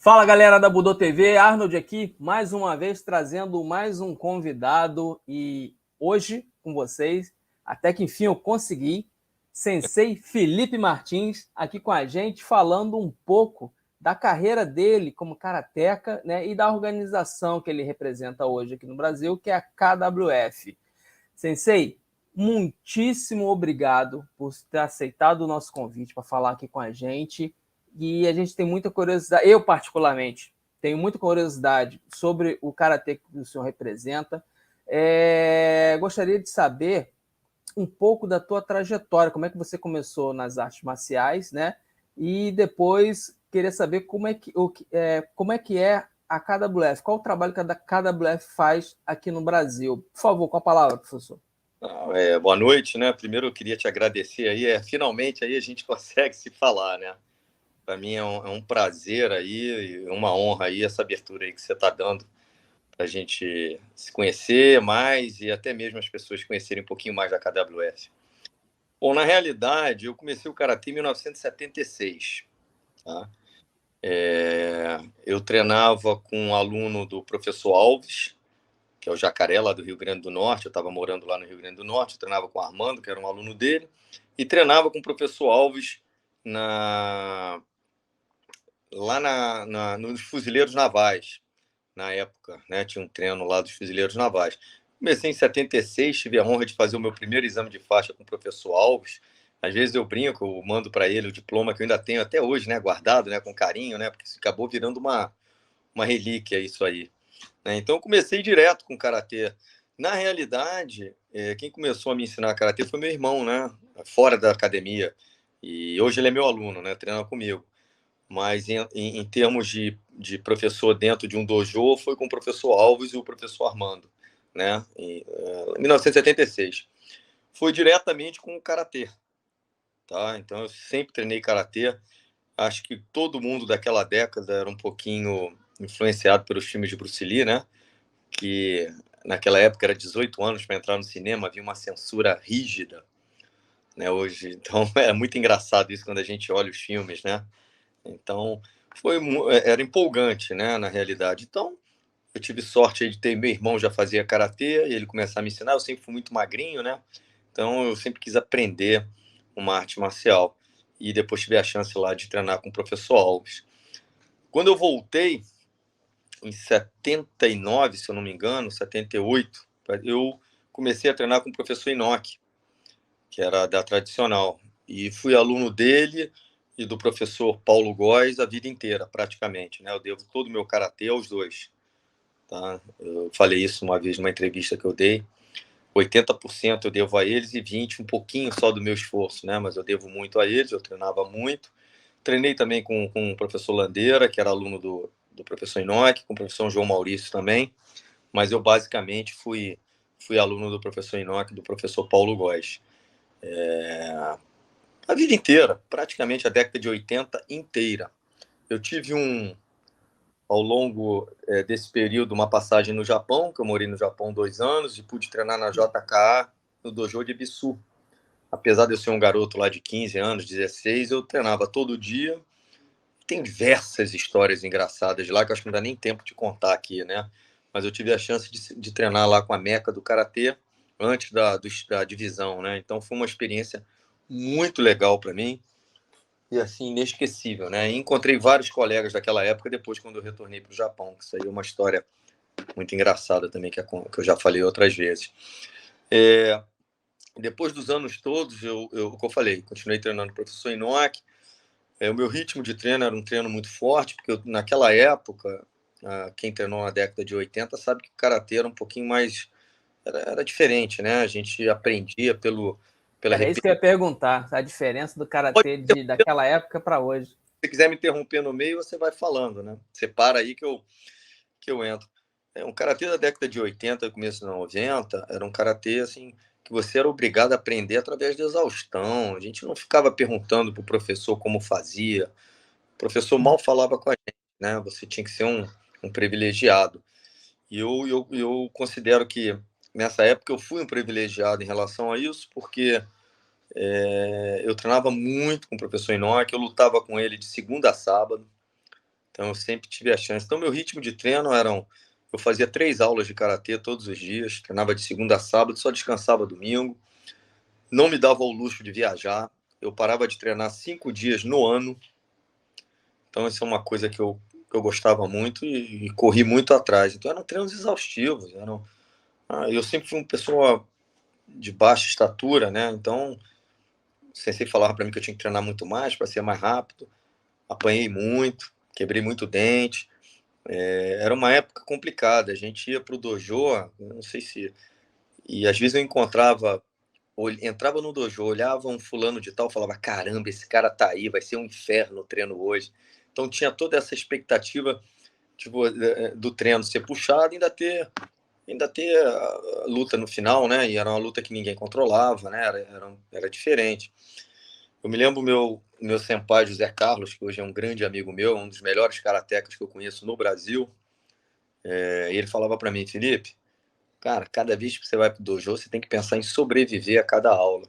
Fala, galera da Budô TV, Arnold aqui, mais uma vez trazendo mais um convidado e hoje com vocês, até que enfim eu consegui, Sensei Felipe Martins aqui com a gente, falando um pouco da carreira dele como karateca, né, e da organização que ele representa hoje aqui no Brasil, que é a KWF. Sensei, muitíssimo obrigado por ter aceitado o nosso convite para falar aqui com a gente. E a gente tem muita curiosidade, eu particularmente tenho muita curiosidade sobre o karatê que o senhor representa. Gostaria de saber um pouco da tua trajetória, como é que você começou nas artes marciais, né? E depois queria saber como é que é a KWF, qual o trabalho que a KWF faz aqui no Brasil. Por favor, com a palavra, professor. Boa noite, né? Primeiro eu queria te agradecer aí, finalmente aí a gente consegue se falar, né? Para mim é um prazer aí, uma honra aí essa abertura aí que você está dando para a gente se conhecer mais e até mesmo as pessoas conhecerem um pouquinho mais da KWF. Bom, na realidade, eu comecei o Karatê em 1976, tá? Eu treinava com um aluno do professor Alves, que é o Jacaré, lá do Rio Grande do Norte. Eu estava morando lá no Rio Grande do Norte, eu treinava com o Armando, que era um aluno dele, e treinava com o professor Alves lá nos Fuzileiros Navais, na época, né? Tinha um treino lá dos Fuzileiros Navais. Comecei em 76, tive a honra de fazer o meu primeiro exame de faixa com o professor Alves. Às vezes eu brinco, eu mando para ele o diploma que eu ainda tenho até hoje, né? Guardado, né? Com carinho, né? Porque acabou virando uma relíquia isso aí, né? Então eu comecei direto com karatê. Na realidade, quem começou a me ensinar karatê foi meu irmão, né? Fora da academia. E hoje ele é meu aluno, né? Treina comigo. Mas em termos de professor dentro de um dojo, foi com o professor Alves e o professor Armando, né? Em 1976. Foi diretamente com o karatê, tá? Então eu sempre treinei karatê. Acho que todo mundo daquela década era um pouquinho influenciado pelos filmes de Bruce Lee, né? Que naquela época era 18 anos para entrar no cinema, havia uma censura rígida, né? Hoje, então é muito engraçado isso quando a gente olha os filmes, né? Então era empolgante, né? Na realidade. Então eu tive sorte de ter meu irmão já fazia karatê e ele começar a me ensinar. Eu sempre fui muito magrinho, né? Então eu sempre quis aprender uma arte marcial e depois tive a chance lá de treinar com o professor Alves. Quando eu voltei em 79, se eu não me engano, 78, eu comecei a treinar com o professor Inoki, que era da Tradicional. E fui aluno dele e do professor Paulo Góes a vida inteira, praticamente, né? Eu devo todo o meu karatê aos dois, tá? Eu falei isso uma vez numa entrevista que eu dei. 80% eu devo a eles e 20% um pouquinho só do meu esforço, né? Mas eu devo muito a eles, eu treinava muito. Treinei também com o professor Landeira, que era aluno do professor Inoki, com o professor João Maurício também, mas eu basicamente fui aluno do professor Inoki, do professor Paulo Góes. A vida inteira, praticamente a década de 80 inteira. Eu tive ao longo desse período, uma passagem no Japão, que eu morei no Japão 2 anos, e pude treinar na JKA, no dojo de Ibisu. Apesar de eu ser um garoto lá de 15 anos, 16, eu treinava todo dia. Tem diversas histórias engraçadas de lá, que eu acho que não dá nem tempo de contar aqui, né? Mas eu tive a chance de treinar lá com a Meca do Karatê, antes da divisão, né? Então foi uma experiência muito legal para mim e, assim, inesquecível, né? E encontrei vários colegas daquela época depois, quando eu retornei para o Japão, que isso aí é uma história muito engraçada também, que eu já falei outras vezes. Depois dos anos todos, como eu falei, continuei treinando o professor Inoki. O meu ritmo de treino era um treino muito forte, porque naquela época, quem treinou na década de 80 sabe que o karatê era um pouquinho mais... Era diferente, né? A gente aprendia pela Era isso que eu ia perguntar, a diferença do karatê daquela época para hoje. Se você quiser me interromper no meio, você vai falando, né? Você para aí que eu entro. Um karatê da década de 80, começo de 90, era um karatê assim, que você era obrigado a aprender através de exaustão. A gente não ficava perguntando para o professor como fazia. O professor mal falava com a gente, né? Você tinha que ser um privilegiado. E eu considero que, nessa época, eu fui um privilegiado em relação a isso, porque eu treinava muito com o professor Inoki, eu lutava com ele de segunda a sábado, Então, eu sempre tive a chance. Então, meu ritmo de treino eram... Eu fazia 3 aulas de karatê todos os dias, treinava de segunda a sábado, só descansava domingo. Não me dava o luxo de viajar. Eu parava de treinar 5 dias no ano. Então, isso é uma coisa que eu gostava muito e corri muito atrás. Então, eram treinos exaustivos. Eu sempre fui uma pessoa de baixa estatura, né? Então, o sensei falava para mim que eu tinha que treinar muito mais para ser mais rápido. Apanhei muito, quebrei muito dente. Era uma época complicada. A gente ia para o dojo, não sei se... E às vezes eu entrava no dojo, olhava um fulano de tal, falava, caramba, esse cara tá aí, vai ser um inferno o treino hoje. Então tinha toda essa expectativa tipo, do treino ser puxado e ainda ter a luta no final, né? E era uma luta que ninguém controlava, né? Era diferente. Eu me lembro meu senpai José Carlos, que hoje é um grande amigo meu, um dos melhores karatecas que eu conheço no Brasil. E ele falava para mim, Felipe, cara, cada vez que você vai pro dojo, você tem que pensar em sobreviver a cada aula.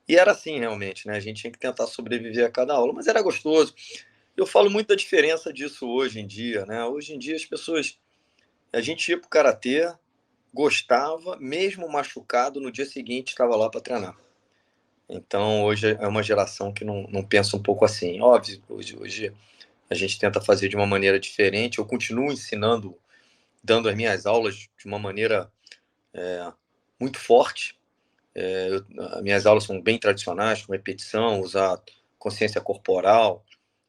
E era assim, realmente, né? A gente tinha que tentar sobreviver a cada aula, mas era gostoso. Eu falo muito da diferença disso hoje em dia, né? Hoje em dia as pessoas... A gente ia pro karatê, gostava, mesmo machucado, no dia seguinte estava lá para treinar. Então, hoje é uma geração que não pensa um pouco assim. Óbvio, hoje a gente tenta fazer de uma maneira diferente. Eu continuo ensinando, dando as minhas aulas de uma maneira muito forte. As minhas aulas são bem tradicionais, com repetição, usar consciência corporal,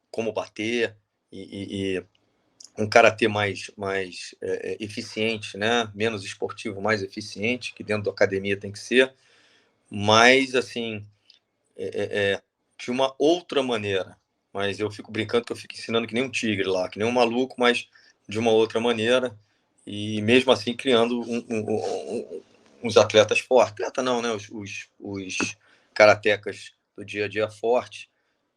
como bater e um karatê mais eficiente, né? Menos esportivo, mais eficiente, que dentro da academia tem que ser, mas assim de uma outra maneira. Mas eu fico brincando que eu fico ensinando que nem um tigre lá, que nem um maluco, mas de uma outra maneira, e mesmo assim criando uns atletas fortes. Atleta não, né? Os karatecas do dia a dia forte.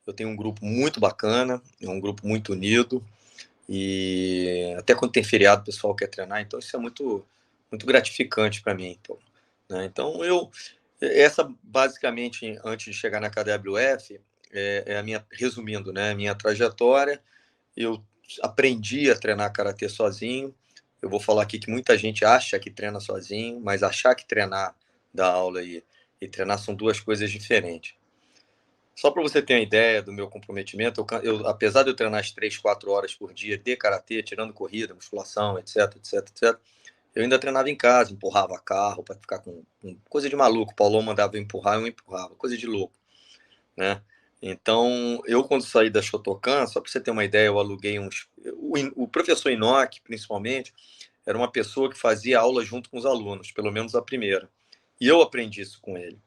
Eu tenho um grupo muito bacana, é um grupo muito unido, e até quando tem feriado o pessoal quer treinar, então isso é muito, muito gratificante para mim. Então, né? Então, essa basicamente, antes de chegar na KWF, é a minha, resumindo, né, a minha trajetória. Eu aprendi a treinar karatê sozinho. Eu vou falar aqui que muita gente acha que treina sozinho, mas achar que treinar, dar aula e treinar são duas coisas diferentes. Só para você ter uma ideia do meu comprometimento, apesar de eu treinar as 3, 4 horas por dia de karatê, tirando corrida, musculação, etc, etc, etc, eu ainda treinava em casa, empurrava carro para ficar com coisa de maluco. O Paulão mandava eu empurrar, eu empurrava, coisa de louco, né? Então, eu quando saí da Shotokan, só para você ter uma ideia, eu aluguei o professor Inoki, principalmente, era uma pessoa que fazia aula junto com os alunos, pelo menos a primeira. E eu aprendi isso com ele.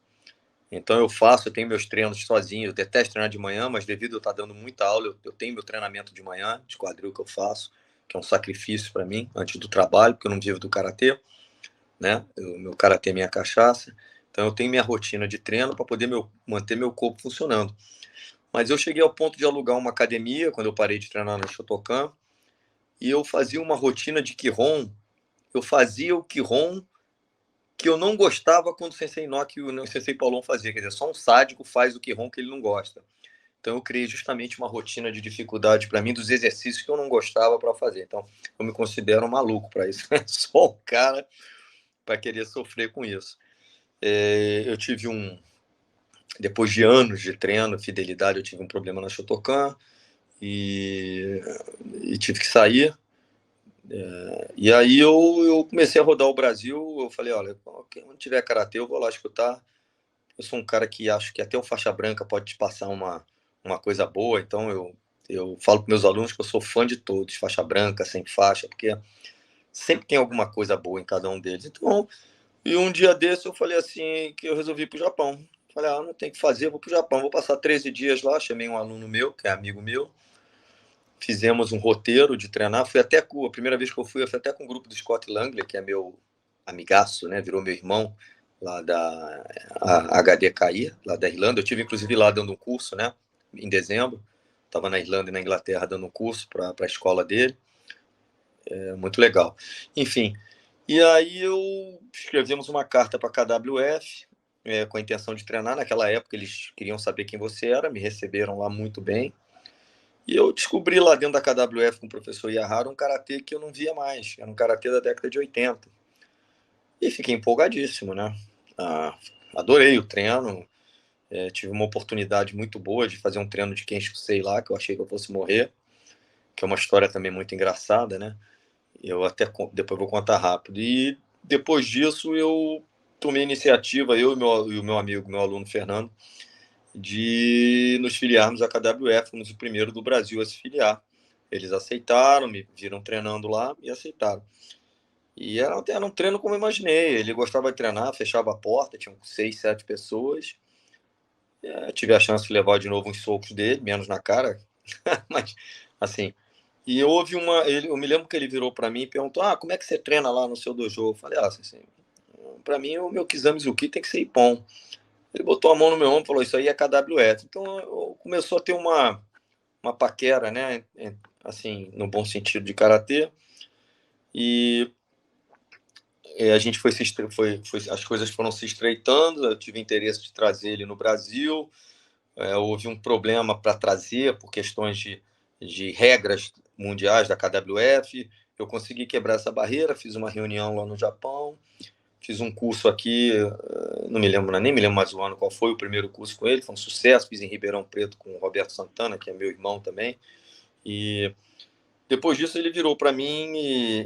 Então eu tenho meus treinos sozinho, eu detesto treinar de manhã, mas devido a eu estar dando muita aula, eu tenho meu treinamento de manhã, de quadril que eu faço, que é um sacrifício para mim, antes do trabalho, porque eu não vivo do karatê, né? Meu karatê é minha cachaça, então eu tenho minha rotina de treino para poder manter meu corpo funcionando. Mas eu cheguei ao ponto de alugar uma academia, quando eu parei de treinar no Shotokan, e eu fazia uma rotina de Kihon, eu fazia o Kihon que eu não gostava quando o Sensei Inoki e o Sensei Paulão fazia, quer dizer, só um sádico faz o Kihon que ele não gosta. Então eu criei justamente uma rotina de dificuldade para mim dos exercícios que eu não gostava para fazer. Então eu me considero um maluco para isso. Só o cara para querer sofrer com isso. Eu tive depois de anos de treino, fidelidade, eu tive um problema na Shotokan e tive que sair. E aí eu comecei a rodar o Brasil. Eu falei, olha, onde tiver karatê eu vou lá escutar. Eu sou um cara que acho que até o faixa branca pode te passar uma coisa boa, então eu falo para meus alunos que eu sou fã de todos, faixa branca, sem faixa, porque sempre tem alguma coisa boa em cada um deles. Então, e um dia desse eu falei assim, que eu resolvi ir pro Japão. Falei, não tem que fazer, eu vou pro Japão, vou passar 13 dias lá, chamei um aluno meu, que é amigo meu, fizemos um roteiro de treinar, a primeira vez que eu fui até com o grupo do Scott Langley, que é meu amigaço, né, virou meu irmão, lá da HDKI, lá da Irlanda. Eu tive inclusive lá dando um curso, né, em dezembro. Estava na Irlanda e na Inglaterra dando um curso para a escola dele. Muito legal. Enfim, e aí escrevemos uma carta para a KWF, com a intenção de treinar. Naquela época eles queriam saber quem você era, me receberam lá muito bem. E eu descobri lá dentro da KWF com o professor Yahara um karatê que eu não via mais. Era um karatê da década de 80. E fiquei empolgadíssimo, né? Adorei o treino. Tive uma oportunidade muito boa de fazer um treino de Kensho-sei lá, que eu achei que eu fosse morrer, que é uma história também muito engraçada, né? Eu até depois vou contar rápido. E depois disso eu tomei a iniciativa, eu e o meu amigo, meu aluno Fernando, de nos filiarmos à KWF, fomos o primeiro do Brasil a se filiar. Eles aceitaram, me viram treinando lá e aceitaram. E era um treino como eu imaginei. Ele gostava de treinar, fechava a porta, tinham 6, 7 pessoas. Tive a chance de levar de novo uns socos dele, menos na cara, mas assim. E houve eu me lembro que ele virou para mim e perguntou: como é que você treina lá no seu dojo? Eu falei: assim, para mim o meu Kizamizuki tem que ser Ippon. Ele botou a mão no meu ombro e falou: isso aí é KWF. Então começou a ter uma paquera, né? Assim, no bom sentido de karatê. E a gente as coisas foram se estreitando. Eu tive interesse de trazer ele no Brasil. Houve um problema para trazer por questões de regras mundiais da KWF. Eu consegui quebrar essa barreira, fiz uma reunião lá no Japão, fiz um curso aqui, não me lembro, nem me lembro mais o ano qual foi o primeiro curso com ele, foi um sucesso, fiz em Ribeirão Preto com o Roberto Santana, que é meu irmão também. E depois disso ele virou para mim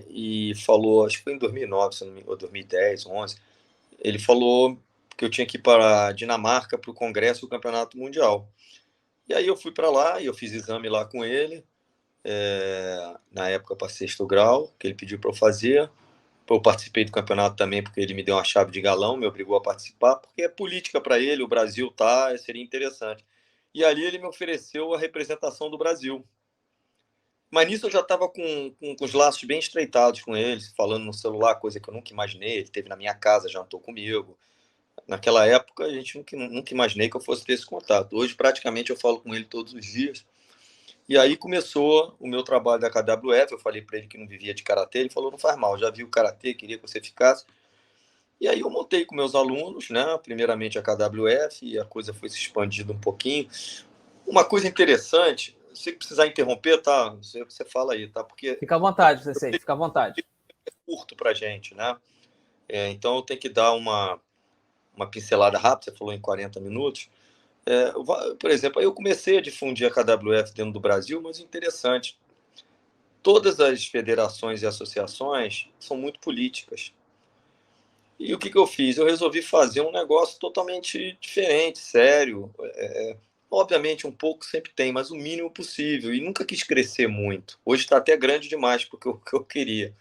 e falou, acho que foi em 2009, se não me engano, 2010, 11, ele falou que eu tinha que ir para a Dinamarca para o Congresso do Campeonato Mundial. E aí eu fui para lá e eu fiz exame lá com ele, na época para sexto grau, que ele pediu para eu fazer. Eu participei do campeonato também porque ele me deu uma chave de galão, me obrigou a participar, porque é política para ele, o Brasil seria interessante. E ali ele me ofereceu a representação do Brasil. Mas nisso eu já estava com os laços bem estreitados com ele, falando no celular, coisa que eu nunca imaginei. Ele esteve na minha casa, jantou comigo. Naquela época, a gente nunca imaginei que eu fosse ter esse contato. Hoje, praticamente, eu falo com ele todos os dias. E aí começou o meu trabalho da KWF. Eu falei para ele que não vivia de karatê. Ele falou: não faz mal, já vi o karatê, queria que você ficasse. E aí eu montei com meus alunos, né? Primeiramente a KWF, e a coisa foi se expandindo um pouquinho. Uma coisa interessante, se precisar interromper, tá? Você fala aí, tá? Porque fica à vontade, Sensei, fica à vontade. é curto para gente, né? Então eu tenho que dar uma pincelada rápida. Você falou em 40 minutos. Por exemplo, eu comecei a difundir a KWF dentro do Brasil, mas interessante, todas as federações e associações são muito políticas. E o que eu fiz? Eu resolvi fazer um negócio totalmente diferente, sério. Obviamente, um pouco sempre tem, mas o mínimo possível. E nunca quis crescer muito. Hoje está até grande demais porque o que eu queria.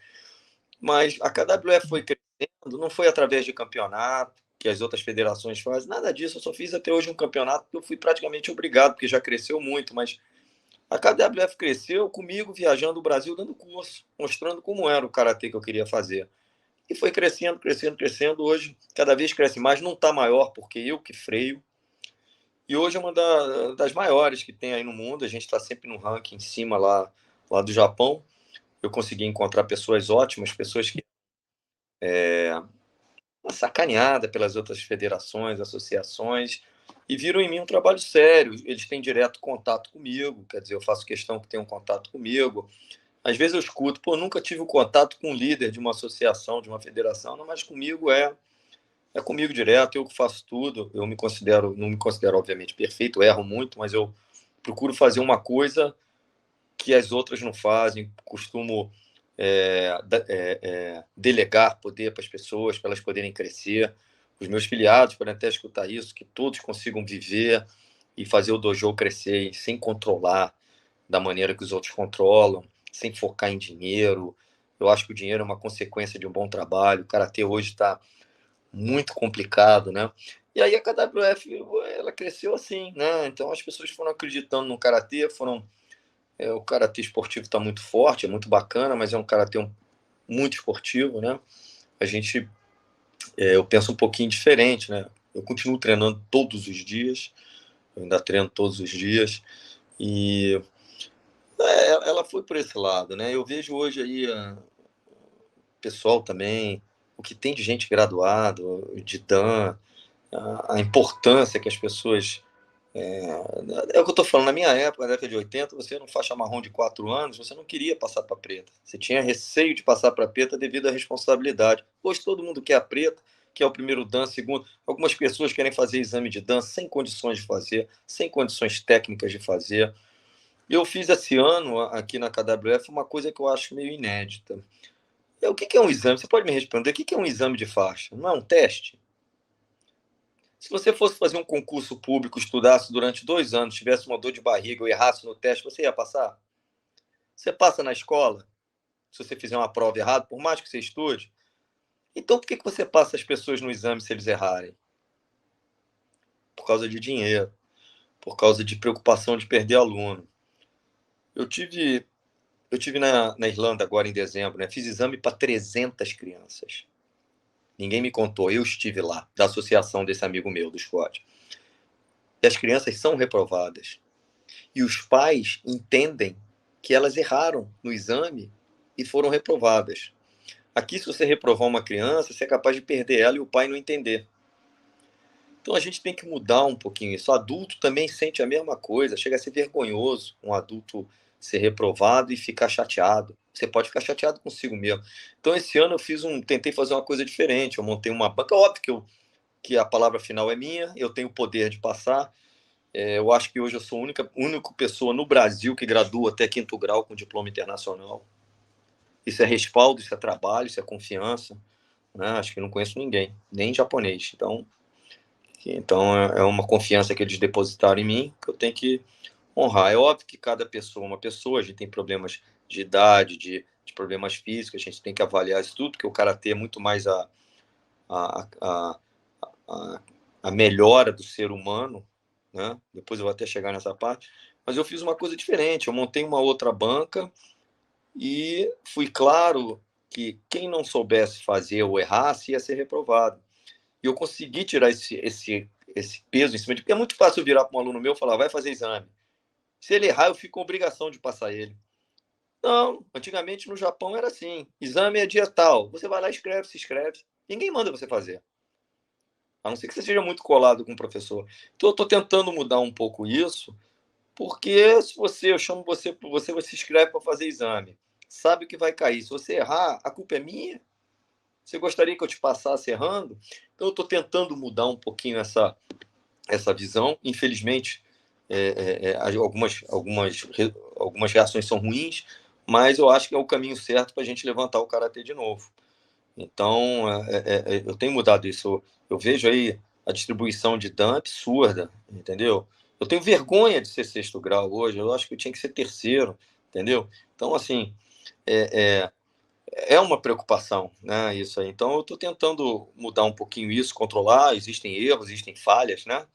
Mas a KWF foi crescendo, não foi através de campeonato, que as outras federações fazem, nada disso. Eu só fiz até hoje um campeonato que eu fui praticamente obrigado, porque já cresceu muito. Mas a KWF cresceu comigo, viajando o Brasil, dando curso, mostrando como era o karatê que eu queria fazer. E foi crescendo, crescendo, crescendo. Hoje, cada vez cresce mais. Não está maior, porque eu que freio. E hoje é uma das maiores que tem aí no mundo. A gente está sempre no ranking em cima lá do Japão. Eu consegui encontrar pessoas ótimas, pessoas que uma sacaneada pelas outras federações, associações, e viram em mim um trabalho sério. Eles têm direto contato comigo, quer dizer, eu faço questão que tenham contato comigo. Às vezes eu escuto: nunca tive contato com um líder de uma associação, de uma federação. Não, mas comigo é comigo direto, eu que faço tudo. Eu não me considero obviamente perfeito, erro muito, mas eu procuro fazer uma coisa que as outras não fazem. Costumo delegar poder para as pessoas, para elas poderem crescer. Os meus filiados podem até escutar isso, que todos consigam viver e fazer o dojo crescer sem controlar da maneira que os outros controlam, sem focar em dinheiro. Eu acho que o dinheiro é uma consequência de um bom trabalho. O karatê hoje está muito complicado, né? E aí a KWF, ela cresceu assim, né? Então as pessoas foram acreditando no karatê, o karatê esportivo está muito forte, é muito bacana, mas é um karatê muito esportivo, né? Eu penso um pouquinho diferente, né? Eu continuo treinando todos os dias, eu ainda treino todos os dias, e ela foi por esse lado, né? Eu vejo hoje aí pessoal também, o que tem de gente graduada, de Dan, a importância que as pessoas É o que eu estou falando, na minha época, na década de 80, você era um faixa marrom de 4 anos, você não queria passar para preta. Você tinha receio de passar para preta devido à responsabilidade. Hoje todo mundo quer a preta, quer o primeiro dan, segundo. Algumas pessoas querem fazer exame de dan sem condições de fazer, sem condições técnicas de fazer. Eu fiz esse ano, aqui na KWF, uma coisa que eu acho meio inédita. O que é um exame? Você pode me responder, o que é um exame de faixa? Não é um teste? Se você fosse fazer um concurso público, estudasse durante 2 anos, tivesse uma dor de barriga ou errasse no teste, você ia passar? Você passa na escola, se você fizer uma prova errada, por mais que você estude. Então, por que você passa as pessoas no exame se eles errarem? Por causa de dinheiro, por causa de preocupação de perder aluno. Eu tive na Irlanda agora em dezembro, né? Fiz exame para 300 crianças. Ninguém me contou, eu estive lá, da associação desse amigo meu, do Scott. E as crianças são reprovadas. E os pais entendem que elas erraram no exame e foram reprovadas. Aqui, se você reprovar uma criança, você é capaz de perder ela e o pai não entender. Então a gente tem que mudar um pouquinho isso. O adulto também sente a mesma coisa. Chega a ser vergonhoso um adulto ser reprovado e ficar chateado. Você pode ficar chateado consigo mesmo. Então esse ano eu tentei fazer uma coisa diferente. Eu montei uma banca. Óbvio que a palavra final é minha. Eu tenho o poder de passar. Eu acho que hoje eu sou a única pessoa no Brasil que gradua até 5º grau com diploma internacional. Isso é respaldo, isso é trabalho, isso é confiança. Né? Acho que não conheço ninguém, nem japonês. Então é uma confiança que eles depositaram em mim que eu tenho que honrar. É óbvio que cada pessoa é uma pessoa, a gente tem problemas de idade, de problemas físicos, a gente tem que avaliar isso tudo, porque o karatê é muito mais a, a, a, a melhora do ser humano, né? Depois eu vou até chegar nessa parte, mas eu fiz uma coisa diferente, eu montei uma outra banca e fui claro que quem não soubesse fazer ou errasse ia ser reprovado. E eu consegui tirar esse peso em cima de... Porque é muito fácil eu virar para um aluno meu e falar, vai fazer exame. Se ele errar, eu fico com obrigação de passar ele. Não, antigamente no Japão era assim, exame é dia tal, você vai lá e escreve, se inscreve. Ninguém manda você fazer. A não ser que você seja muito colado com o professor. Então eu estou tentando mudar um pouco isso, porque se eu chamo você, você se inscreve para fazer exame. Sabe o que vai cair. Se você errar, a culpa é minha. Você gostaria que eu te passasse errando? Então eu estou tentando mudar um pouquinho essa visão. Infelizmente, algumas reações são ruins, mas eu acho que é o caminho certo para a gente levantar o karatê de novo. Então, eu tenho mudado isso. Eu vejo aí a distribuição de dan absurda, entendeu? Eu tenho vergonha de ser 6º grau hoje, eu acho que eu tinha que ser 3º, entendeu? Então, assim, é uma preocupação, né, isso aí. Então, eu estou tentando mudar um pouquinho isso, controlar, existem erros, existem falhas, né,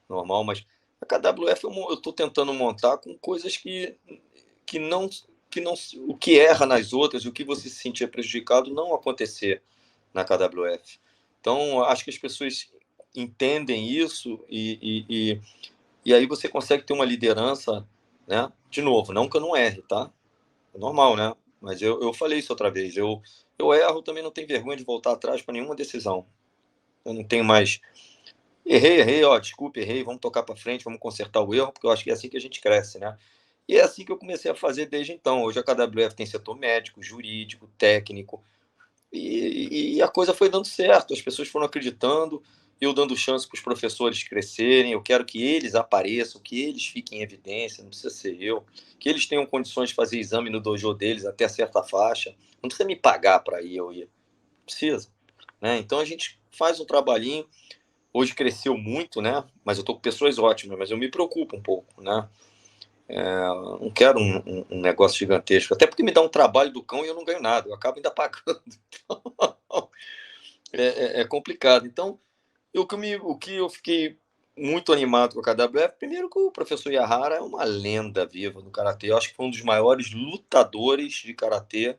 normal, mas a KWF eu estou tentando montar com coisas que não o que erra nas outras, o que você se sentia prejudicado não acontecer na KWF. Então, acho que as pessoas entendem isso e aí você consegue ter uma liderança, né? De novo, não que eu não erre, tá? É normal, né? Mas eu falei isso outra vez. Eu erro, também não tenho vergonha de voltar atrás para nenhuma decisão. Eu não tenho mais... Errei, ó, desculpa, errei, vamos tocar para frente, vamos consertar o erro, porque eu acho que é assim que a gente cresce, né? E é assim que eu comecei a fazer desde então. Hoje a KWF tem setor médico, jurídico, técnico, e a coisa foi dando certo. As pessoas foram acreditando, eu dando chance para os professores crescerem. Eu quero que eles apareçam, que eles fiquem em evidência, não precisa ser eu, que eles tenham condições de fazer exame no dojo deles até certa faixa. Não precisa me pagar para ir, eu ir. Precisa, né? Então a gente faz um trabalhinho. Hoje cresceu muito, né? Mas eu tô com pessoas ótimas, mas eu me preocupo um pouco, né? Não quero um negócio gigantesco, até porque me dá um trabalho do cão e eu não ganho nada, eu acabo ainda pagando. Então, é complicado. Então, o que eu fiquei muito animado com a KWF, primeiro que o professor Yahara é uma lenda viva do karatê. Eu acho que foi um dos maiores lutadores de karatê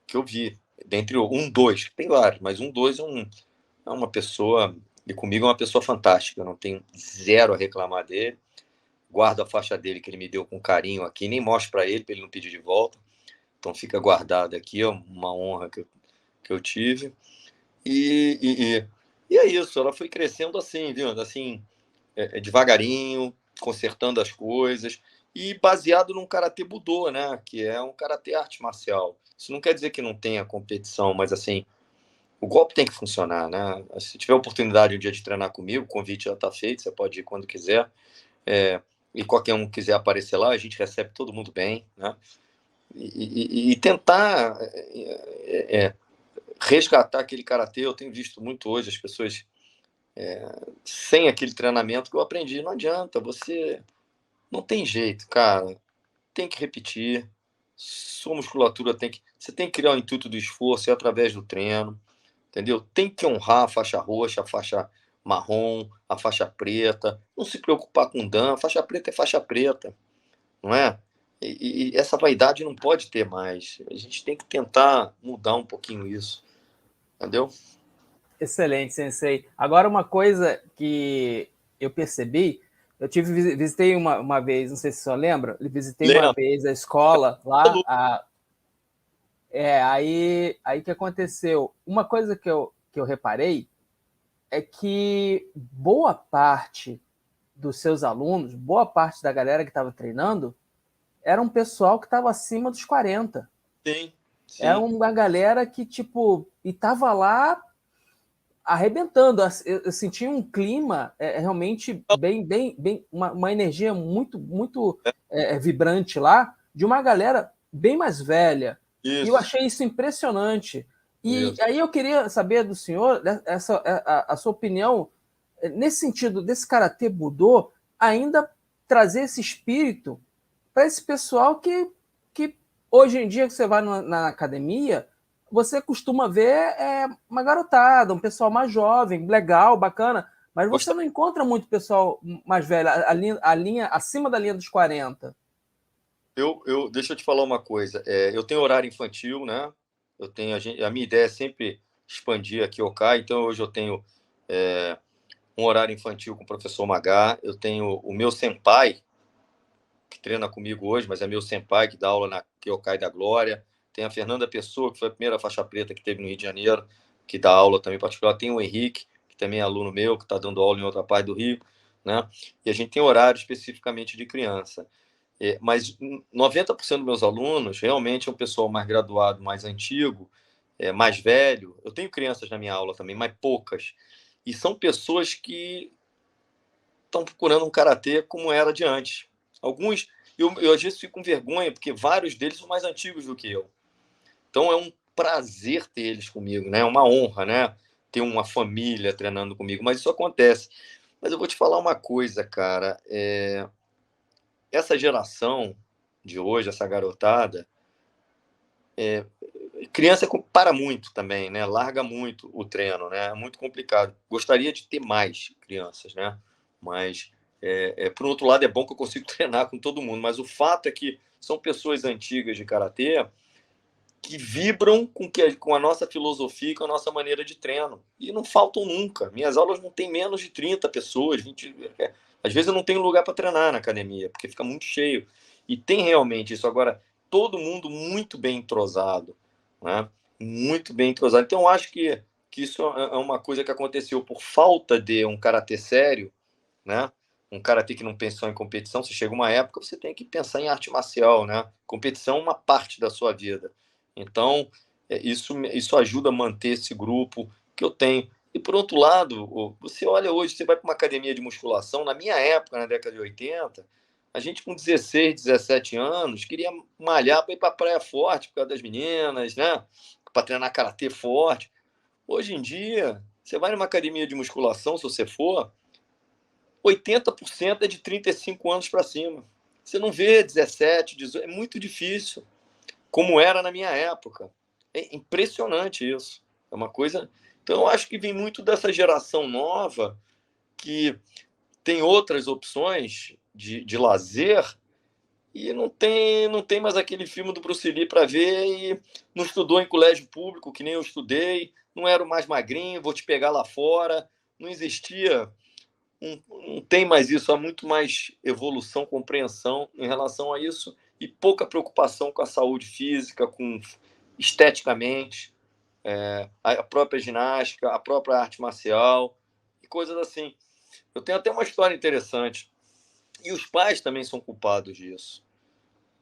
que eu vi. Dentre dois, tem vários, mas dois é uma pessoa, e comigo é uma pessoa fantástica. Eu não tenho zero a reclamar dele. Guardo a faixa dele que ele me deu com carinho aqui, nem mostro para ele não pedir de volta. Então fica guardado aqui, ó, uma honra que eu tive. E é isso, ela foi crescendo assim, viu? Assim, devagarinho, consertando as coisas, e baseado num karatê budô, né? Que é um karatê arte marcial. Isso não quer dizer que não tenha competição, mas assim, o golpe tem que funcionar, né? Se tiver oportunidade um dia de treinar comigo, o convite já está feito, você pode ir quando quiser. E qualquer um quiser aparecer lá, a gente recebe todo mundo bem, né? E tentar resgatar aquele karatê. Eu tenho visto muito hoje as pessoas sem aquele treinamento que eu aprendi. Não adianta, você não tem jeito, cara. Tem que repetir. Sua musculatura você tem que criar o intuito do esforço, através do treino, entendeu? Tem que honrar a faixa roxa, a faixa marrom, a faixa preta. Não se preocupar com dan. Faixa preta é faixa preta, não é? E essa vaidade não pode ter mais. A gente tem que tentar mudar um pouquinho isso, entendeu? Excelente, Sensei. Agora, uma coisa que eu percebi, visitei uma vez, não sei se você lembra, visitei uma Lembra? vez a escola lá, aí que aconteceu? Uma coisa que eu reparei é que boa parte dos seus alunos, boa parte da galera que estava treinando, era um pessoal que estava acima dos 40. Sim, Era sim. uma galera que, tipo, e estava lá arrebentando. Eu senti um clima realmente bem uma energia muito vibrante lá, de uma galera bem mais velha. E eu Isso, achei isso impressionante. E isso. aí eu queria saber do senhor a sua opinião nesse sentido desse karatê budô ainda trazer esse espírito para esse pessoal que hoje em dia que você vai na academia, você costuma ver uma garotada, um pessoal mais jovem, legal, bacana, mas você não encontra muito pessoal mais velho, a linha acima da linha dos 40. Deixa eu te falar uma coisa. Eu tenho horário infantil, né? A minha ideia é sempre expandir aqui o K, então hoje eu tenho um horário infantil com o professor Magá. Eu tenho o meu senpai, que treina comigo hoje, mas é meu senpai, que dá aula na Kyokai da Glória. Tem a Fernanda Pessoa, que foi a primeira faixa preta que teve no Rio de Janeiro, que dá aula também particular. Tem o Henrique, que também é aluno meu, que está dando aula em outra parte do Rio, né? E a gente tem horário especificamente de criança. Mas 90% dos meus alunos realmente é um pessoal mais graduado, mais antigo, mais velho. Eu tenho crianças na minha aula também, mas poucas. E são pessoas que estão procurando um karatê como era de antes. Alguns, eu às vezes fico com vergonha, porque vários deles são mais antigos do que eu. Então é um prazer ter eles comigo, né? É uma honra, né? Ter uma família treinando comigo, mas isso acontece. Mas eu vou te falar uma coisa, cara. Essa geração de hoje, essa garotada, criança para muito também, né? Larga muito o treino, né? É muito complicado. Gostaria de ter mais crianças, né? Mas, por outro lado, é bom que eu consigo treinar com todo mundo. Mas o fato é que são pessoas antigas de karatê que vibram com a nossa filosofia, com a nossa maneira de treino. E não faltam nunca. Minhas aulas não tem menos de 30 pessoas, 20. Às vezes eu não tenho lugar para treinar na academia, porque fica muito cheio. E tem realmente isso. Agora, todo mundo muito bem entrosado, né? Muito bem entrosado. Então, eu acho que isso é uma coisa que aconteceu por falta de um karatê sério, né? Um karatê que não pensou em competição. Se chega uma época, você tem que pensar em arte marcial, né? Competição é uma parte da sua vida. Então, isso ajuda a manter esse grupo que eu tenho. E, por outro lado, você olha hoje, você vai para uma academia de musculação, na minha época, na década de 80, a gente com 16, 17 anos, queria malhar para ir para a praia forte, por causa das meninas, né? Para treinar karatê forte. Hoje em dia, você vai numa academia de musculação, se você for, 80% é de 35 anos para cima. Você não vê 17, 18, é muito difícil, como era na minha época. É impressionante isso. É uma coisa. Então, eu acho que vem muito dessa geração nova que tem outras opções de lazer e não tem mais aquele filme do Bruce Lee para ver e não estudou em colégio público, que nem eu estudei, não era o mais magrinho, vou te pegar lá fora. Não existia, não tem mais isso, há muito mais evolução, compreensão em relação a isso e pouca preocupação com a saúde física, com esteticamente, a própria ginástica, a própria arte marcial e coisas assim. Eu tenho até uma história interessante. E os pais também são culpados disso.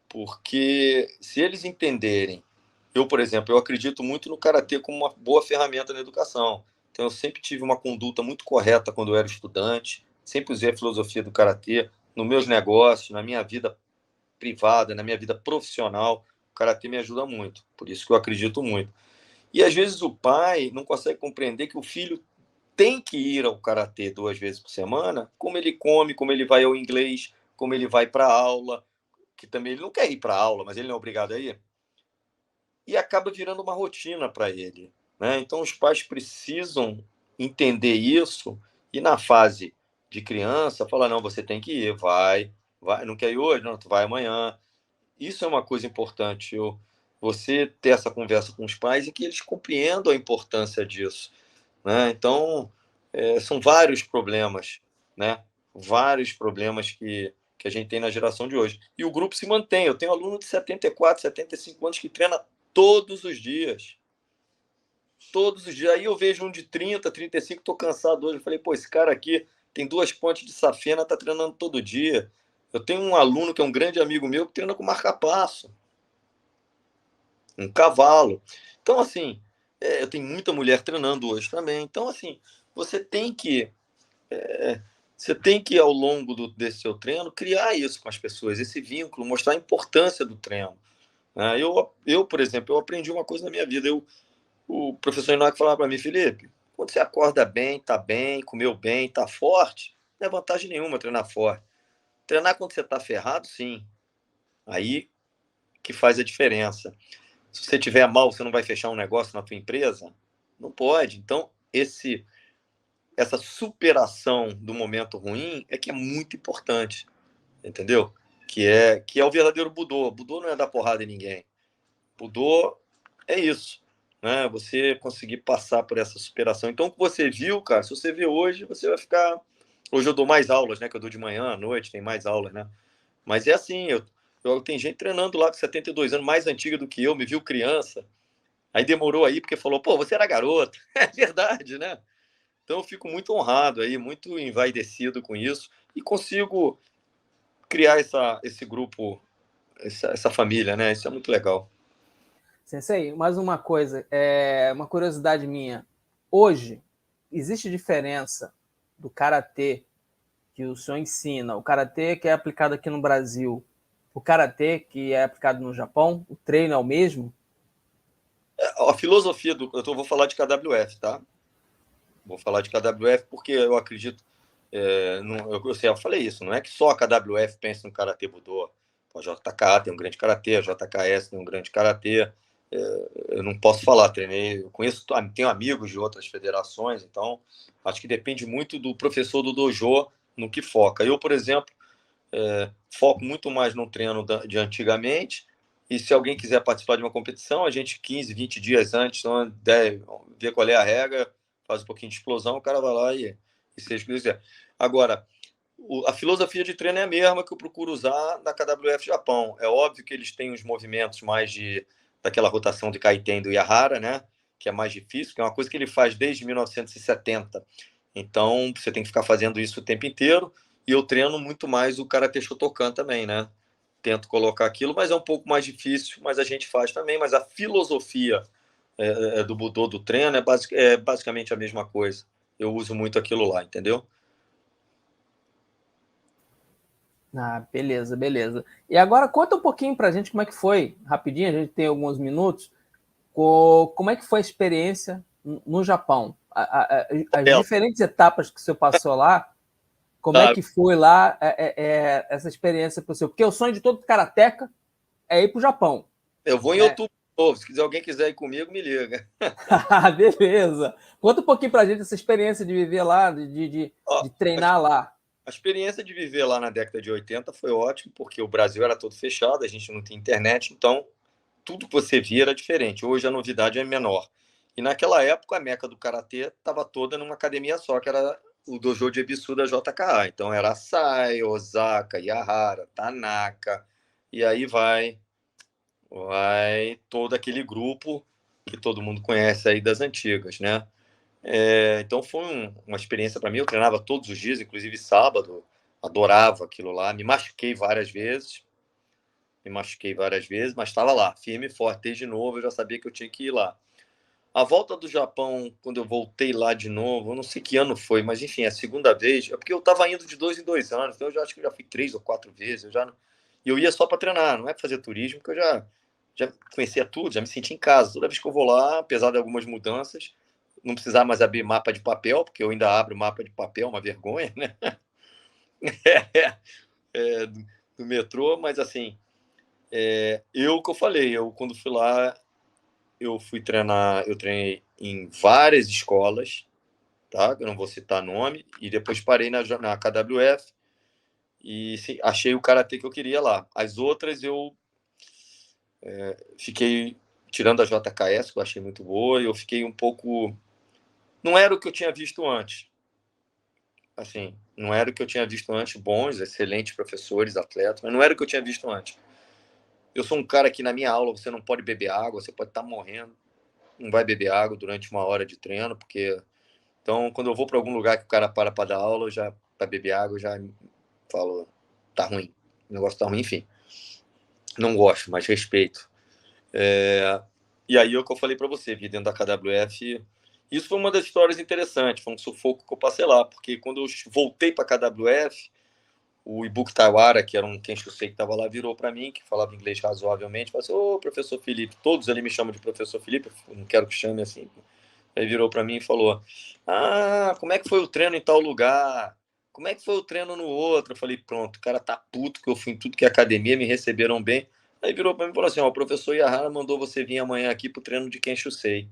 Porque se eles entenderem... Eu, por exemplo, eu acredito muito no karatê como uma boa ferramenta na educação. Então, eu sempre tive uma conduta muito correta quando eu era estudante, sempre usei a filosofia do karatê nos meus negócios, na minha vida privada, na minha vida profissional. O karatê me ajuda muito, por isso que eu acredito muito. E às vezes o pai não consegue compreender que o filho tem que ir ao karatê 2 vezes por semana, como ele come, como ele vai ao inglês, como ele vai para a aula, que também ele não quer ir para a aula, mas ele não é obrigado a ir, e acaba virando uma rotina para ele, né? Então os pais precisam entender isso e na fase de criança falar, não, você tem que ir, vai, não quer ir hoje, não, tu vai amanhã. Isso é uma coisa importante, você ter essa conversa com os pais e que eles compreendam a importância disso, né? Então são vários problemas, né? Vários problemas que a gente tem na geração de hoje. E o grupo se mantém. Eu tenho aluno de 74, 75 anos que treina todos os dias. Todos os dias. Aí eu vejo um de 30, 35, estou cansado hoje. Eu falei, pô, esse cara aqui tem 2 pontes de safena, está treinando todo dia. Eu tenho um aluno que é um grande amigo meu que treina com marca-passo. Um cavalo. Então, assim, eu tenho muita mulher treinando hoje também. Então, assim, você tem que ao longo desse seu treino, criar isso com as pessoas, esse vínculo, mostrar a importância do treino. Por exemplo, eu aprendi uma coisa na minha vida. O professor Inoc falava para mim, Felipe, quando você acorda bem, tá bem, comeu bem, tá forte, não é vantagem nenhuma treinar forte. Treinar quando você tá ferrado, sim. Aí que faz a diferença. Se você tiver mal, você não vai fechar um negócio na tua empresa? Não pode. Então, essa superação do momento ruim é que é muito importante, entendeu? Que é o verdadeiro Budô. Budô não é dar porrada em ninguém. Budô é isso, né? Você conseguir passar por essa superação. Então, o que você viu, cara, se você vê hoje, você vai ficar... Hoje eu dou mais aulas, né? Que eu dou de manhã, à noite, tem mais aulas, né? Mas é assim, tem gente treinando lá com 72 anos, mais antiga do que eu, me viu criança. Aí demorou aí porque falou, pô, você era garoto. É verdade, né? Então eu fico muito honrado aí, muito envaidecido com isso e consigo criar esse grupo, essa família, né? Isso é muito legal. Sensei, mais uma coisa, uma curiosidade minha. Hoje, existe diferença do karatê que o senhor ensina, o karatê que é aplicado aqui no Brasil, o karatê que é aplicado no Japão? O treino é o mesmo? A filosofia eu vou falar de KWF, tá? Vou falar de KWF porque eu acredito, eu falei isso, não é que só a KWF pensa no karatê budô. A JK tem um grande karatê, a JKS tem um grande karatê. Eu não posso falar, treinei, eu conheço, tenho amigos de outras federações, então acho que depende muito do professor do dojo no que foca. Eu, por exemplo, foco muito mais no treino de antigamente, e se alguém quiser participar de uma competição, a gente 15, 20 dias antes, então, vê qual é a regra, faz um pouquinho de explosão, o cara vai lá e seja o que quiser. Agora, a filosofia de treino é a mesma que eu procuro usar na KWF Japão. É óbvio que eles têm os movimentos mais daquela rotação de Kaiten do Yahara, né? Que é mais difícil, que é uma coisa que ele faz desde 1970. Então, você tem que ficar fazendo isso o tempo inteiro. E eu treino muito mais o Karate Shotokan também, né? Tento colocar aquilo, mas é um pouco mais difícil, mas a gente faz também. Mas a filosofia do Budô do treino é basicamente a mesma coisa. Eu uso muito aquilo lá, entendeu? Ah, beleza, beleza. E agora conta um pouquinho pra gente como é que foi, rapidinho, a gente tem alguns minutos, como é que foi a experiência no Japão? As Ela, diferentes etapas que o senhor passou lá, como é tá, que foi lá essa experiência para o senhor? Porque o sonho de todo karateca é ir para o Japão, eu vou em né? outubro de novo. Se alguém quiser ir comigo, me liga. Beleza. Conta um pouquinho pra gente essa experiência de viver lá, Ó, de treinar lá. a experiência de viver lá na década de 80 foi ótimo, porque o Brasil era todo fechado, a gente não tinha internet, então tudo que você via era diferente. Hoje a novidade é menor. E naquela época a meca do karatê estava toda numa academia só, que era o dojo de Ebisu da JKA. Então era Sai, Osaka, Yahara, Tanaka, e aí vai todo aquele grupo que todo mundo conhece aí das antigas, né? Então foi uma experiência para mim. Eu treinava todos os dias, inclusive sábado. Adorava aquilo lá. Me machuquei várias vezes, mas estava lá, firme e forte. Desde novo eu já sabia que eu tinha que ir lá. A volta do Japão, quando eu voltei lá de novo, eu não sei que ano foi, mas enfim, a segunda vez, é porque eu estava indo de 2 em 2 anos, então eu já acho que eu já fui 3 ou 4 vezes. Eu ia só para treinar, não é para fazer turismo, porque eu já conhecia tudo, já me sentia em casa. Toda vez que eu vou lá, apesar de algumas mudanças, não precisar mais abrir mapa de papel, porque eu ainda abro mapa de papel, uma vergonha, né? Do metrô, mas assim, que eu falei, eu quando fui lá, eu fui treinar, eu treinei em várias escolas, tá? Eu não vou citar nome, e depois parei na KWF e sim, achei o karatê que eu queria lá. As outras eu fiquei, tirando a JKS, que eu achei muito boa, eu fiquei um pouco. Não era o que eu tinha visto antes. Assim, não era o que eu tinha visto antes, bons, excelentes professores, atletas, mas não era o que eu tinha visto antes. Eu sou um cara que na minha aula você não pode beber água, você pode estar morrendo, não vai beber água durante uma hora de treino, porque então quando eu vou para algum lugar que o cara para dar aula, já para beber água, eu já falo, tá ruim, o negócio tá ruim, enfim. Não gosto, mas respeito. E aí é o que eu falei para você, vi dentro da KWF. Isso foi uma das histórias interessantes, foi um sufoco que eu passei lá, porque quando eu voltei para a KWF, o Ibuki Tawara, que era um Kenshusei que estava lá, virou para mim, que falava inglês razoavelmente, falou assim, ô, professor Felipe, todos ali me chamam de professor Felipe, não quero que chame assim. Aí virou para mim e falou, como é que foi o treino em tal lugar? Como é que foi o treino no outro? Eu falei, pronto, o cara tá puto que eu fui em tudo que é academia, me receberam bem. Aí virou para mim e falou assim, ó, o professor Yahara mandou você vir amanhã aqui pro treino de Kenshusei.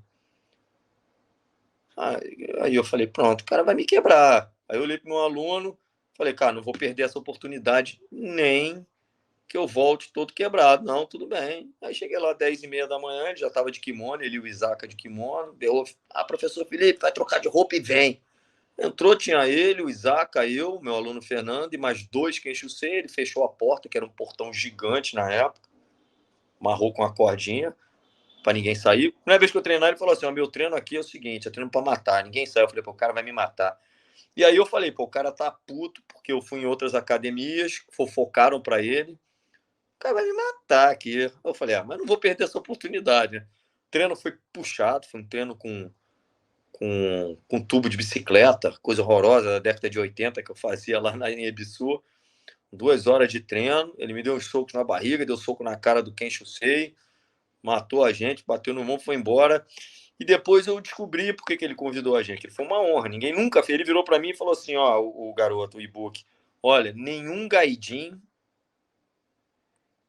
Aí eu falei, pronto, o cara vai me quebrar. Aí eu olhei pro meu aluno, falei, cara, não vou perder essa oportunidade nem que eu volte todo quebrado. Não, tudo bem. Aí cheguei lá 10h30 da manhã, ele já estava de kimono, ele e o Isaka de kimono. Deu, professor Felipe, vai trocar de roupa e vem. Entrou, tinha ele, o Isaka, eu, meu aluno Fernando e mais dois que encheu o ele fechou a porta, que era um portão gigante na época, amarrou com a cordinha para ninguém sair. Primeira vez que eu treinar, ele falou assim, meu treino aqui é o seguinte, é treino para matar, ninguém sai. Eu falei, pô, o cara vai me matar. E aí eu falei, pô, o cara tá puto, porque eu fui em outras academias, fofocaram para ele, o cara vai me matar aqui. Eu falei, mas não vou perder essa oportunidade, né? O treino foi puxado, foi um treino com tubo de bicicleta, coisa horrorosa da década de 80 que eu fazia lá na Ebisu. 2 horas de treino, ele me deu um soco na barriga, deu soco na cara do Ken Shusei, matou a gente, bateu no mão, foi embora. E depois eu descobri por que ele convidou a gente. Ele foi uma honra, ninguém nunca fez. Ele virou para mim e falou assim, ó, o garoto, o e-book, olha, nenhum gaidin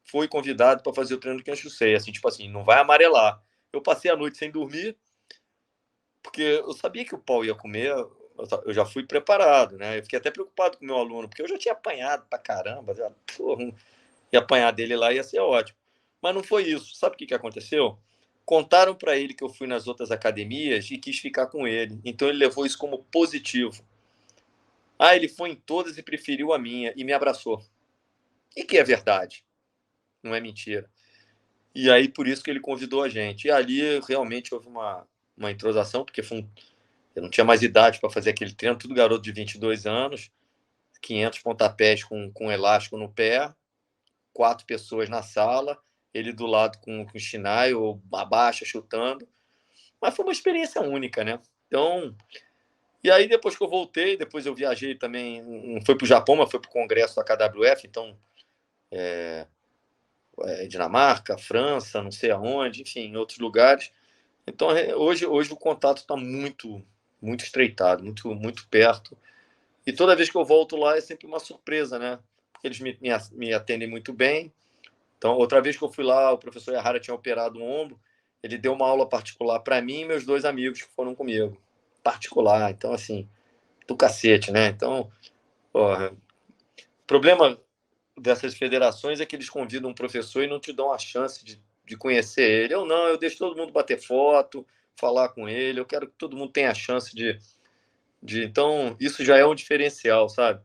foi convidado para fazer o treino do Ken Shusei, assim, tipo assim, não vai amarelar. Eu passei a noite sem dormir, porque eu sabia que o pau ia comer, eu já fui preparado, né? Eu fiquei até preocupado com o meu aluno, porque eu já tinha apanhado pra caramba, e apanhar dele lá ia ser ótimo. Mas não foi isso. Sabe o que aconteceu? Contaram para ele que eu fui nas outras academias e quis ficar com ele. Então ele levou isso como positivo. Ele foi em todas e preferiu a minha e me abraçou. E que é verdade, não é mentira. E aí por isso que ele convidou a gente. E ali realmente houve uma entrosação, porque eu não tinha mais idade para fazer aquele treino, tudo garoto de 22 anos, 500 pontapés com elástico no pé, 4 pessoas na sala, ele do lado com o Shinai, ou abaixa, chutando. Mas foi uma experiência única, né? Então, e aí depois que eu voltei, depois eu viajei também, não foi para o Japão, mas foi para o congresso da KWF, então, Dinamarca, França, não sei aonde, enfim, em outros lugares. Então, hoje o contato está muito, muito estreitado, muito, muito perto. E toda vez que eu volto lá é sempre uma surpresa, né? Porque eles me atendem muito bem. Então, outra vez que eu fui lá, o professor Yahara tinha operado um ombro, ele deu uma aula particular para mim e meus 2 amigos que foram comigo. Particular, então, assim, do cacete, né? Então, porra, o problema dessas federações é que eles convidam um professor e não te dão a chance de conhecer ele. Eu não, eu deixo todo mundo bater foto, falar com ele, eu quero que todo mundo tenha a chance Então, isso já é um diferencial, sabe?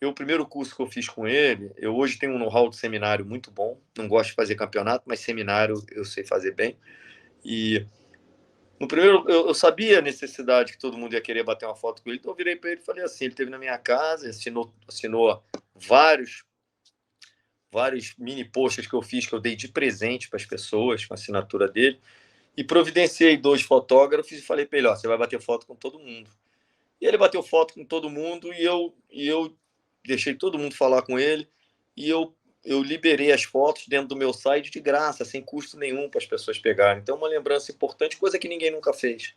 O primeiro curso que eu fiz com ele, eu hoje tenho um know-how de seminário muito bom. Não gosto de fazer campeonato, mas seminário eu sei fazer bem. E no primeiro, eu sabia a necessidade que todo mundo ia querer bater uma foto com ele, então eu virei para ele e falei assim, ele esteve na minha casa, assinou vários mini posts que eu fiz, que eu dei de presente para as pessoas, com a assinatura dele, e providenciei 2 fotógrafos e falei para ele, ó, você vai bater foto com todo mundo. E ele bateu foto com todo mundo e eu deixei todo mundo falar com ele e eu liberei as fotos dentro do meu site de graça, sem custo nenhum para as pessoas pegarem. Então, uma lembrança importante, coisa que ninguém nunca fez.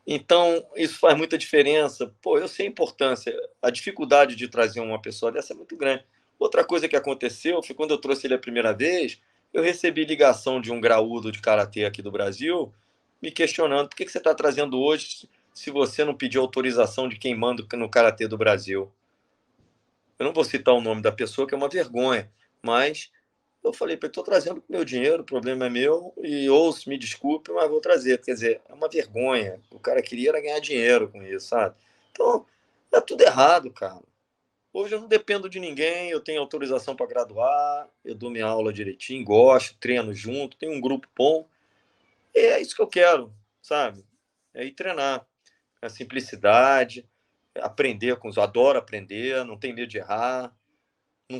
Então, isso faz muita diferença. Pô, eu sei a importância, a dificuldade de trazer uma pessoa dessa é muito grande. Outra coisa que aconteceu foi quando eu trouxe ele a primeira vez, eu recebi ligação de um graúdo de karatê aqui do Brasil, me questionando por que você está trazendo hoje se você não pediu autorização de quem manda no karatê do Brasil. Eu não vou citar o nome da pessoa, que é uma vergonha, mas eu falei para ele, estou trazendo com meu dinheiro, o problema é meu, e ouço, me desculpe, mas vou trazer. Quer dizer, é uma vergonha. O cara queria era ganhar dinheiro com isso, sabe? Então, é tudo errado, cara. Hoje eu não dependo de ninguém, eu tenho autorização para graduar, eu dou minha aula direitinho, gosto, treino junto, tenho um grupo bom. E é isso que eu quero, sabe? É ir treinar. A simplicidade, aprender com os... Adoro aprender, não tenho medo de errar. Não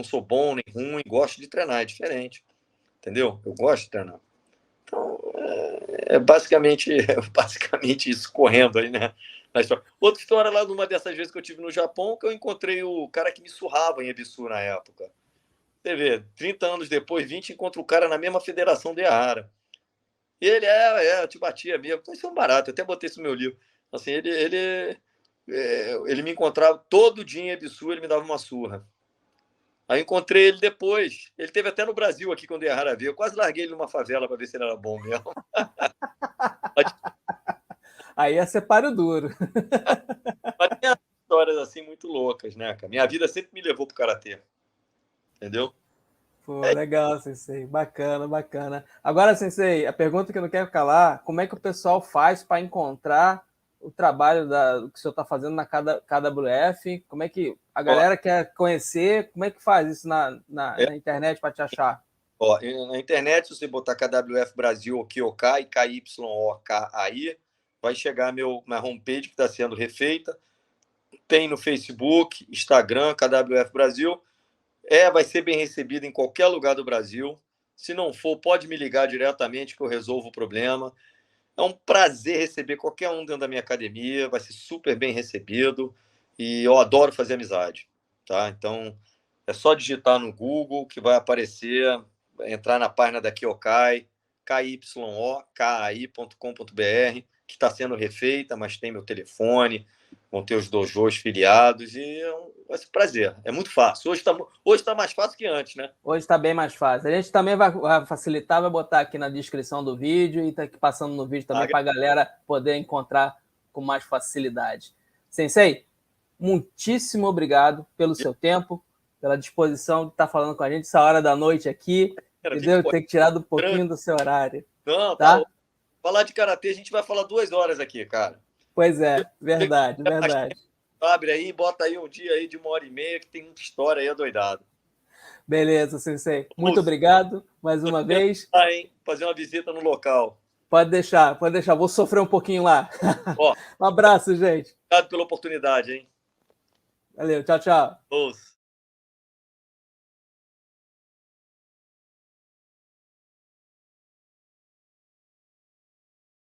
sou bom nem ruim, gosto de treinar, é diferente. Entendeu? Eu gosto de treinar. Então, basicamente isso, correndo aí, né? Outra história lá, numa dessas vezes que eu tive no Japão, que eu encontrei o cara que me surrava em Ebisu na época. Você vê, 30 anos depois, 20, encontro o cara na mesma federação de Ehara. E ele, eu te batia mesmo. Então, isso é um barato, eu até botei isso no meu livro. Assim, ele me encontrava todo dia em Ebisu, ele me dava uma surra. Aí encontrei ele depois. Ele esteve até no Brasil aqui quando o Ehara veio. Eu quase larguei ele numa favela para ver se ele era bom mesmo. Aí é separo duro. Mas tem histórias assim muito loucas, né, cara? Minha vida sempre me levou pro karatê. Entendeu? Pô, legal, Sensei. Bacana, bacana. Agora, Sensei, a pergunta que eu não quero calar, como é que o pessoal faz para encontrar o trabalho que o senhor está fazendo na KWF? Como é que a galera quer conhecer? Como é que faz isso na internet para te achar? Na internet, se você botar KWF Brasil, Kyokai, KYOKAI, vai chegar minha homepage que está sendo refeita. Tem no Facebook, Instagram, KWF Brasil. Vai ser bem recebido em qualquer lugar do Brasil. Se não for, pode me ligar diretamente que eu resolvo o problema. É um prazer receber qualquer um dentro da minha academia, vai ser super bem recebido e eu adoro fazer amizade, tá? Então, é só digitar no Google que vai aparecer, entrar na página da Kyokai, kyokai.com.br, que está sendo refeita, mas tem meu telefone, vão ter os dojos filiados e vai ser um prazer. É muito fácil. Hoje tá mais fácil que antes, né? Hoje está bem mais fácil. A gente também vai facilitar, vai botar aqui na descrição do vídeo e está aqui passando no vídeo também para a galera poder encontrar com mais facilidade. Sensei, muitíssimo obrigado pelo seu tempo, pela disposição de estar falando com a gente essa hora da noite aqui. Entendeu? Ter tirado um pouquinho do seu horário. Não, tá. Falar de karatê, a gente vai falar 2 horas aqui, cara. Pois é, verdade, verdade. Abre aí, bota aí um dia aí de 1h30, que tem muita história aí adoidado. Beleza, Sensei. Muito obrigado mais uma vez. Fazer uma visita no local. Pode deixar, pode deixar. Vou sofrer um pouquinho lá. Um abraço, gente. Obrigado pela oportunidade, hein? Valeu, tchau, tchau.